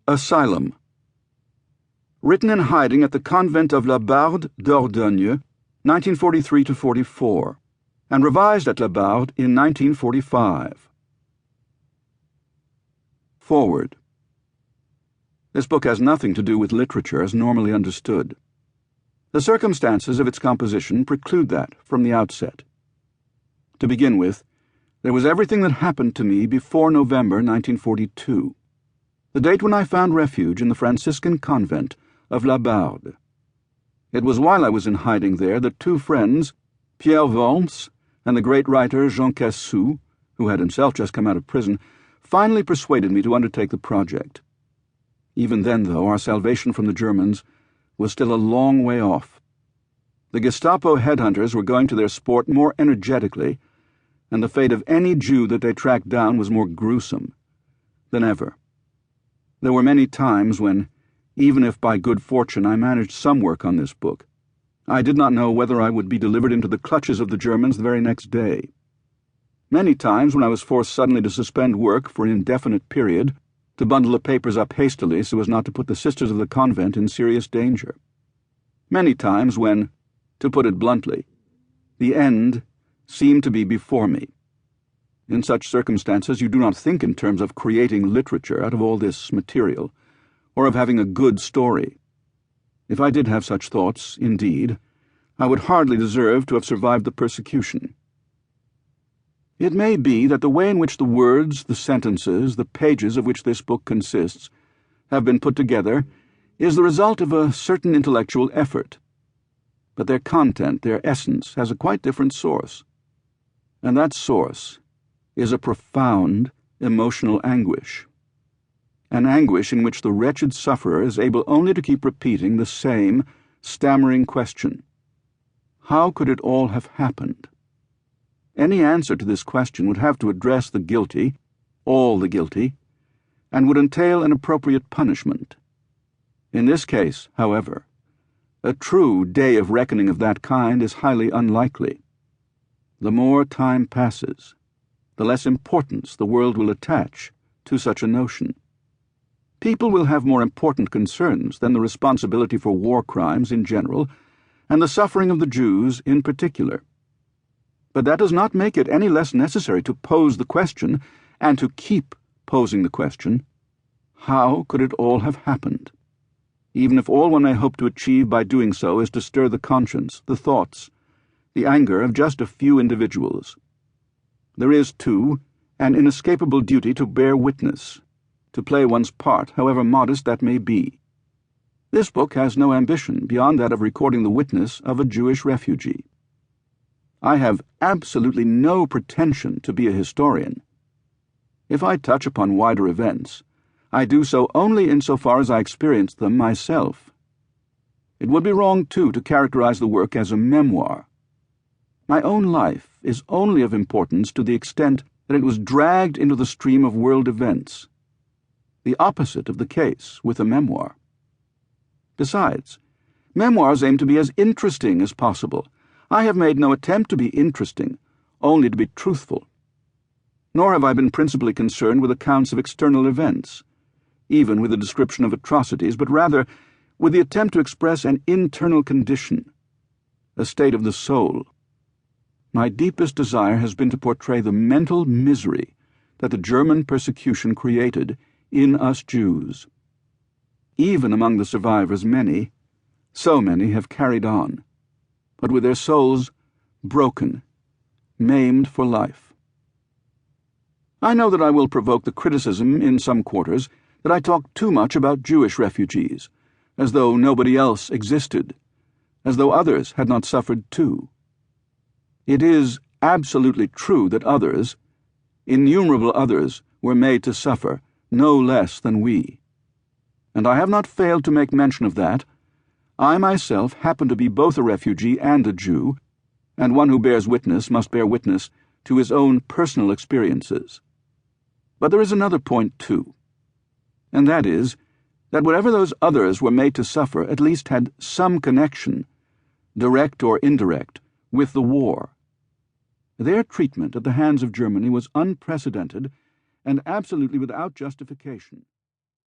Asylum. Written in hiding at the convent of La Barde d'Ordogne, 1943-44, and revised at La Barde in 1945. Forward. This book has nothing to do with literature as normally understood. The circumstances of its composition preclude that from the outset. To begin with, there was everything that happened to me before November 1942, the date when I found refuge in the Franciscan convent of La Barde. It was while I was in hiding there that two friends, Pierre Worms and the great writer Jean Cassou, who had himself just come out of prison, finally persuaded me to undertake the project. Even then, though, our salvation from the Germans was still a long way off. The Gestapo headhunters were going to their sport more energetically, and the fate of any Jew that they tracked down was more gruesome than ever. There were many times when, even if by good fortune I managed some work on this book, I did not know whether I would be delivered into the clutches of the Germans the very next day. Many times when I was forced suddenly to suspend work for an indefinite period, to bundle the papers up hastily so as not to put the sisters of the convent in serious danger. Many times when, to put it bluntly, the end seemed to be before me. In such circumstances, you do not think in terms of creating literature out of all this material, or of having a good story. If I did have such thoughts, indeed, I would hardly deserve to have survived the persecution. It may be that the way in which the words, the sentences, the pages of which this book consists have been put together is the result of a certain intellectual effort, but their content, their essence, has a quite different source, and that source is a profound emotional anguish, an anguish in which the wretched sufferer is able only to keep repeating the same stammering question: how could it all have happened? Any answer to this question would have to address the guilty, all the guilty, and would entail an appropriate punishment. In this case, however, a true day of reckoning of that kind is highly unlikely. The more time passes, the less importance the world will attach to such a notion. People will have more important concerns than the responsibility for war crimes in general, and the suffering of the Jews in particular. But that does not make it any less necessary to pose the question, and to keep posing the question: how could it all have happened? Even if all one may hope to achieve by doing so is to stir the conscience, the thoughts, the anger of just a few individuals. There is, too, an inescapable duty to bear witness, to play one's part, however modest that may be. This book has no ambition beyond that of recording the witness of a Jewish refugee. I have absolutely no pretension to be a historian. If I touch upon wider events, I do so only insofar as I experienced them myself. It would be wrong, too, to characterize the work as a memoir. My own life is only of importance to the extent that it was dragged into the stream of world events, the opposite of the case with a memoir. Besides, memoirs aim to be as interesting as possible. I have made no attempt to be interesting, only to be truthful. Nor have I been principally concerned with accounts of external events, even with a description of atrocities, but rather with the attempt to express an internal condition, a state of the soul. My deepest desire has been to portray the mental misery that the German persecution created in us Jews. Even among the survivors, so many have carried on, but with their souls broken, maimed for life. I know that I will provoke the criticism in some quarters that I talk too much about Jewish refugees, as though nobody else existed, as though others had not suffered too. It is absolutely true that others, innumerable others, were made to suffer no less than we. And I have not failed to make mention of that. I myself happen to be both a refugee and a Jew, and one who bears witness must bear witness to his own personal experiences. But there is another point, too, and that is that whatever those others were made to suffer at least had some connection, direct or indirect, with the war. Their treatment at the hands of Germany was unprecedented and absolutely without justification.